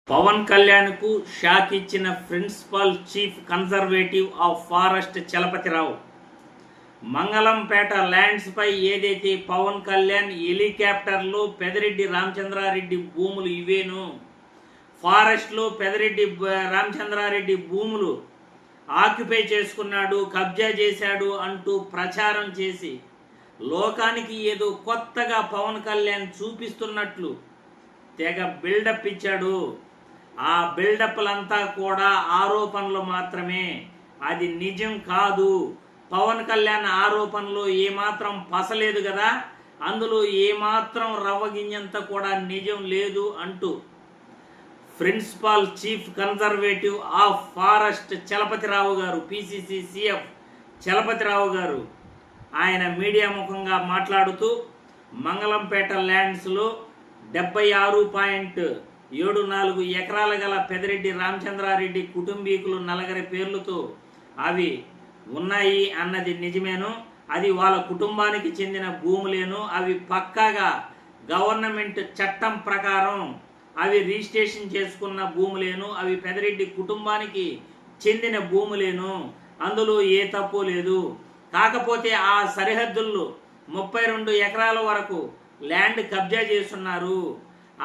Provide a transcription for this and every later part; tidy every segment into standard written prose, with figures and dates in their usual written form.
పవన్ కళ్యాణ్కు షాక్ ఇచ్చిన principal chief conservative of forest Chalapathirao. Mangalampeta ల్యాండ్స్పై ఏదైతే పవన్ కళ్యాణ్ హెలికాప్టర్లో పెదిరెడ్డి రామచంద్రారెడ్డి భూములు ఇవేను, ఫారెస్ట్లో పెదిరెడ్డి రామచంద్రారెడ్డి భూములు ఆక్యుపై చేసుకున్నాడు, కబ్జా చేశాడు అంటూ ప్రచారం చేసి లోకానికి ఏదో కొత్తగా పవన్ కళ్యాణ్ చూపిస్తున్నట్లు తెగ బిల్డప్ ఇచ్చాడు. ఆ బిల్డప్లంతా కూడా ఆరోపణలు మాత్రమే, అది నిజం కాదు. పవన్ కళ్యాణ్ ఆరోపణలు ఏమాత్రం పసలేదు కదా, అందులో ఏమాత్రం రవ్వగింజంత కూడా నిజం లేదు అంటూ principal chief conservative of forest Chalapathi Rao గారు, పిసిసి సిఎఫ్ చలపతిరావు గారు ఆయన మీడియా ముఖంగా మాట్లాడుతూ మంగళంపేట ల్యాండ్స్లో 76.74 ఎకరాల గల పెదిరెడ్డి రామచంద్రారెడ్డి కుటుంబీకులు నలుగురి పేర్లతో అవి ఉన్నాయి అన్నది నిజమేను. అది వాళ్ళ కుటుంబానికి చెందిన భూములేను. అవి పక్కాగా గవర్నమెంట్ చట్టం ప్రకారం అవి రిజిస్ట్రేషన్ చేసుకున్న భూములేను. అవి పెదిరెడ్డి కుటుంబానికి చెందిన భూములేను. అందులో ఏ తప్పు లేదు. కాకపోతే ఆ సరిహద్దుల్లో 32 ఎకరాల వరకు ల్యాండ్ కబ్జా చేస్తున్నారు.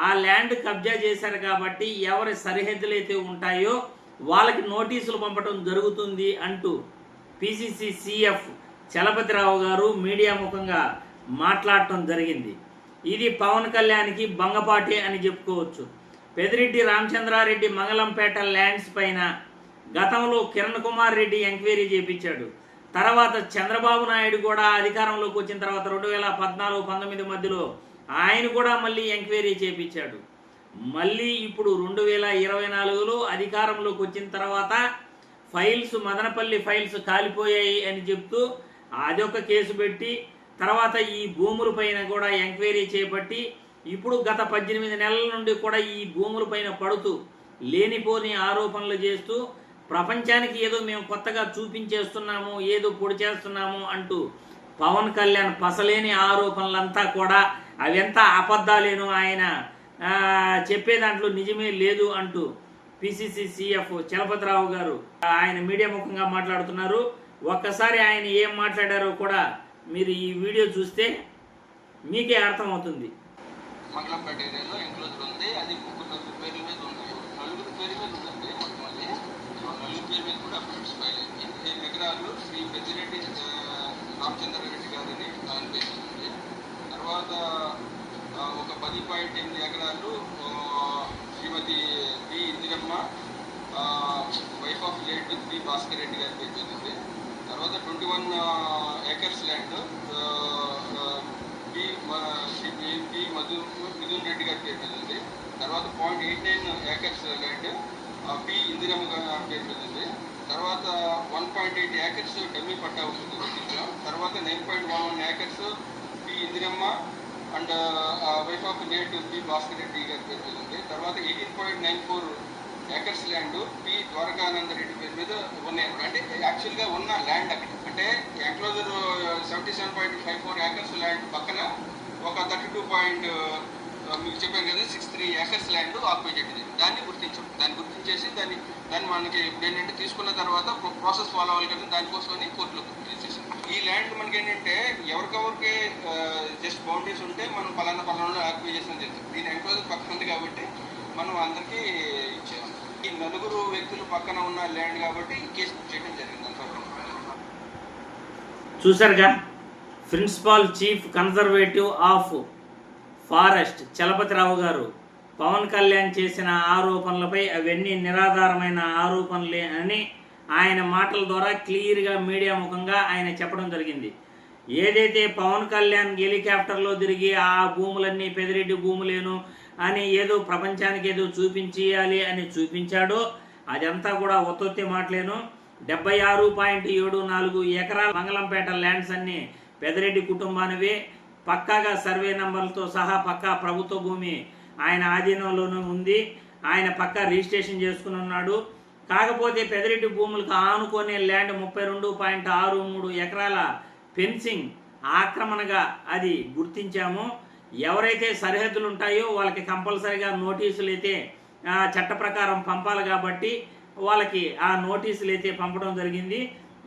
ఆ ల్యాండ్ కబ్జా చేశారు కాబట్టి ఎవరి సరిహద్దులు అయితే ఉంటాయో వాళ్ళకి నోటీసులు పంపడం జరుగుతుంది అంటూ పిసిసి సిఎఫ్ చలపతిరావు గారు మీడియా ముఖంగా మాట్లాడటం జరిగింది. ఇది పవన్ కళ్యాణ్కి బంగపాటి అని చెప్పుకోవచ్చు. పెదిరెడ్డి రామచంద్రారెడ్డి మంగళంపేట ల్యాండ్స్ పైన గతంలో కిరణ్ కుమార్ రెడ్డి ఎంక్వైరీ చేపించాడు. తర్వాత చంద్రబాబు నాయుడు కూడా అధికారంలోకి వచ్చిన తర్వాత 2014-19 మధ్యలో ఆయన కూడా మళ్ళీ ఎంక్వైరీ చేపించాడు. మళ్ళీ ఇప్పుడు 2024లో అధికారంలోకి వచ్చిన తర్వాత ఫైల్స్, మదనపల్లి ఫైల్స్ కాలిపోయాయి అని చెప్తూ అదొక కేసు పెట్టి తర్వాత ఈ భూముల పైన కూడా ఎంక్వైరీ చేపట్టి ఇప్పుడు గత 18 నెలల నుండి కూడా ఈ భూముల పైన పడుతూ లేనిపోని ఆరోపణలు చేస్తూ ప్రపంచానికి ఏదో మేము కొత్తగా చూపించేస్తున్నాము, ఏదో పొడి చేస్తున్నాము అంటూ పవన్ కళ్యాణ్ పసలేని ఆరోపణలంతా కూడా అవంతా అబద్ధాలేను, ఆయన చెప్పే దాంట్లో నిజమే లేదు అంటూ పిసిసి సిఎఫ్ చలపతిరావు గారు ఆయన మీడియా ముఖంగా మాట్లాడుతున్నారు. ఒక్కసారి ఆయన ఏం మాట్లాడారో కూడా మీరు ఈ వీడియో చూస్తే మీకే అర్థమవుతుంది. మంగళంపేట ఏరియాలో ఎంక్లోజర్ ఉంది. అది ముగ్గురు పేర్ల మీద ఉంది, నలుగురు పేరు మీద ఉందండి. మొత్తం అది నలుగురు పేరు మీద కూడా ఫ్రూట్స్ ఫైల్ అయింది. 7 ఎకరాలు శ్రీ పెద్దిరెడ్డి రామచంద్రారెడ్డి గారిని ఆయన పేరు ఉంది. తర్వాత ఒక 10.8 ఎకరాలు Srimati B Indiramma wife of late B Bhaskar Reddy గారి పేరు మీద ఉంది. తర్వాత 21 acres land B Mithun Reddy గారి పేరు మీద ఉంది. తర్వాత 0.89 ఏకర్స్ ల్యాండ్ బి ఇందిరమ్మ గారి పేరు మీద ఉంది. తర్వాత 1.8 ఏకర్స్ డమ్మీ పట్టా ఉంటుంది దీంట్లో. తర్వాత 9.11 acres B Indiramma and wife of late B Bhaskar Reddy గారి పేరు మీద ఉంది. తర్వాత 18.94 acres land B Dwarakananda Reddy పేరు మీద ఉన్నాయి. అంటే యాక్చువల్గా ఉన్న ల్యాండ్ అక్కడ అంటే ఎంక్లోజర్ 77.54 ఏకర్స్ ల్యాండ్ పక్కన ఒక 32. మీకు చెప్పాను కదా 63 ఏకర్స్ ల్యాండ్ ఆక్యుపై చేసింది. దాన్ని గుర్తించాం. దాన్ని గుర్తించేసి దాన్ని మనకి ఇప్పుడు ఏంటంటే తీసుకున్న తర్వాత ప్రాసెస్ ఫాలో అవ్వాలి కదా, దానికోసమని కోర్టులో చేసేసాం. ఈ ల్యాండ్ మనకి ఏంటంటే ఎవరికెవరికి జస్ట్ బౌండరీస్ ఉంటే మనం పలానా ఆక్యుపై చేసిన తెలుసు. దీని ఎంక్లోజర్ పక్కన ఉంది కాబట్టి మనం అందరికీ ఇచ్చాము. ఈ నలుగురు వ్యక్తులు పక్కన ఉన్న ల్యాండ్ కాబట్టి ఈ కేసు చేయడం జరిగింది. చూసారుగా, principal chief conservative of forest Chalapathi Rao గారు పవన్ కళ్యాణ్ చేసిన ఆరోపణలపై అవన్నీ నిరాధారమైన ఆరోపణలే అని ఆయన మాటల ద్వారా క్లియర్గా మీడియా ముఖంగా ఆయన చెప్పడం జరిగింది. ఏదైతే పవన్ కళ్యాణ్ హెలికాప్టర్లో తిరిగి ఆ భూములన్నీ పెదిరెడ్డి భూములేను అని ఏదో ప్రపంచానికి ఏదో చూపించేయాలి అని చూపించాడో అదంతా కూడా ఒత్తొత్తి మాటలేను. 76.74 ఎకరాల మంగళంపేట ల్యాండ్స్ అన్నీ పెదిరెడ్డి కుటుంబానివే. పక్కాగా సర్వే నంబర్లతో సహా పక్కా ప్రభుత్వ భూమి ఆయన ఆధీనంలోనూ ఉంది. ఆయన పక్కా రిజిస్ట్రేషన్ చేసుకుని ఉన్నాడు. కాకపోతే పెదిరెడ్డి భూములకు ఆనుకునే ల్యాండ్ 32.63 ఎకరాల ఫెన్సింగ్ ఆక్రమణగా అది గుర్తించాము. ఎవరైతే సరిహద్దులు ఉంటాయో వాళ్ళకి కంపల్సరీగా నోటీసులు అయితే చట్ట ప్రకారం పంపాలి కాబట్టి వాళ్ళకి ఆ నోటీసులు అయితే పంపడం జరిగింది.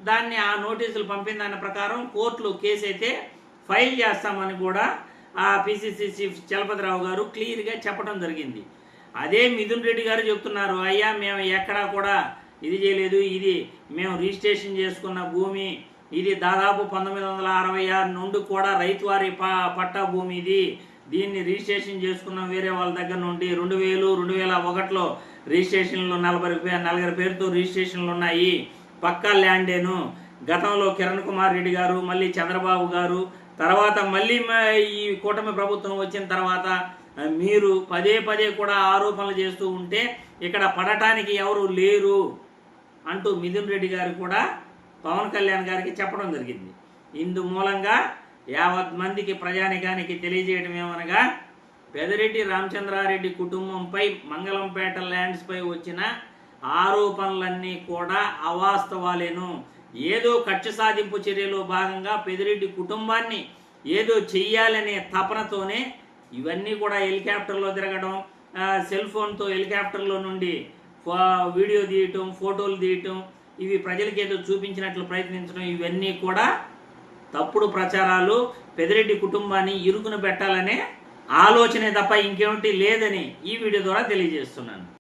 దాన్ని ఆ నోటీసులు పంపిన దాని ప్రకారం కోర్టులో కేసు అయితే ఫైల్ చేస్తామని కూడా ఆ పిసిసి చీఫ్ చలపతిరావు గారు క్లియర్గా చెప్పడం జరిగింది. అదే మిథున్ రెడ్డి గారు చెప్తున్నారు, అయ్యా మేము ఎక్కడా కూడా ఇది చేయలేదు, ఇది మేము రిజిస్ట్రేషన్ చేసుకున్న భూమి, ఇది దాదాపు 1966 నుండి కూడా రైతువారి పట్టా భూమి, ఇది దీన్ని రిజిస్ట్రేషన్ చేసుకున్నాం వేరే వాళ్ళ దగ్గర నుండి. 2001లో రిజిస్ట్రేషన్లు 40 పేరుతో రిజిస్ట్రేషన్లు ఉన్నాయి, పక్కా ల్యాండేను. గతంలో కిరణ్ కుమార్ రెడ్డి గారు, మళ్ళీ చంద్రబాబు గారు, తర్వాత మళ్ళీ ఈ కూటమి ప్రభుత్వం వచ్చిన తర్వాత మీరు పదే కూడా ఆరోపణలు చేస్తూ ఉంటే ఇక్కడ పడటానికి ఎవరు లేరు అంటూ మిథున్ రెడ్డి గారు కూడా పవన్ కళ్యాణ్ గారికి చెప్పడం జరిగింది. ఇందు మూలంగా యావత్ మందికి ప్రజానికానికి తెలియజేయడం ఏమనగా, పెదిరెడ్డి రామచంద్రారెడ్డి కుటుంబంపై మంగళంపేట ల్యాండ్స్పై వచ్చిన ఆరోపణలన్నీ కూడా అవాస్తవాలేను. ఏదో కక్ష సాధింపు చర్యలో భాగంగా పెదిరెడ్డి కుటుంబాన్ని ఏదో చెయ్యాలనే తపనతోనే ఇవన్నీ కూడా హెలికాప్టర్లో తిరగడం, సెల్ ఫోన్తో హెలికాప్టర్లో నుండి వీడియో తీయటం, ఫోటోలు తీయటం, ఇవి ప్రజలకి ఏదో చూపించినట్లు ప్రయత్నించడం, ఇవన్నీ కూడా తప్పుడు ప్రచారాలు. పెదిరెడ్డి కుటుంబాన్ని ఇరుకున పెట్టాలనే ఆలోచనే తప్ప ఇంకేమిటి లేదని ఈ వీడియో ద్వారా తెలియజేస్తున్నాను.